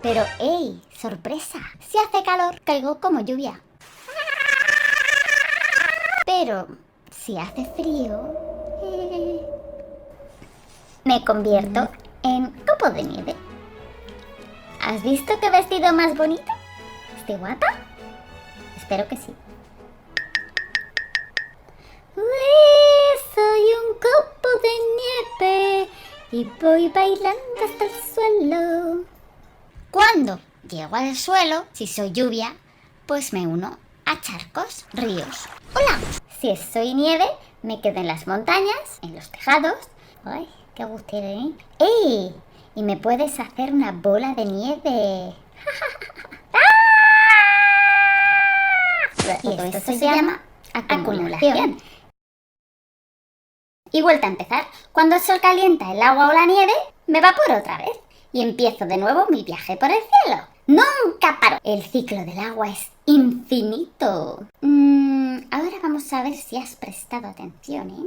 Pero, ¡ey! ¡Sorpresa! Si hace calor, caigo como lluvia. Pero, si hace frío, me convierto en copo de nieve. ¿Has visto qué vestido más bonito? ¿Estoy guapa? Espero que sí. Soy un copo de nieve y voy bailando hasta el suelo. Cuando llego al suelo, si soy lluvia, pues me uno a charcos, ríos o lagos. Si soy nieve, me quedo en las montañas, en los tejados. ¡Ay, qué gustero, eh! ¡Ey! Y me puedes hacer una bola de nieve. Y esto se llama acumulación. Y vuelta a empezar. Cuando el sol calienta el agua o la nieve, me evaporo otra vez. Y empiezo de nuevo mi viaje por el cielo. ¡Nunca paro! El ciclo del agua es infinito. Ahora vamos a ver si has prestado atención, ¿eh?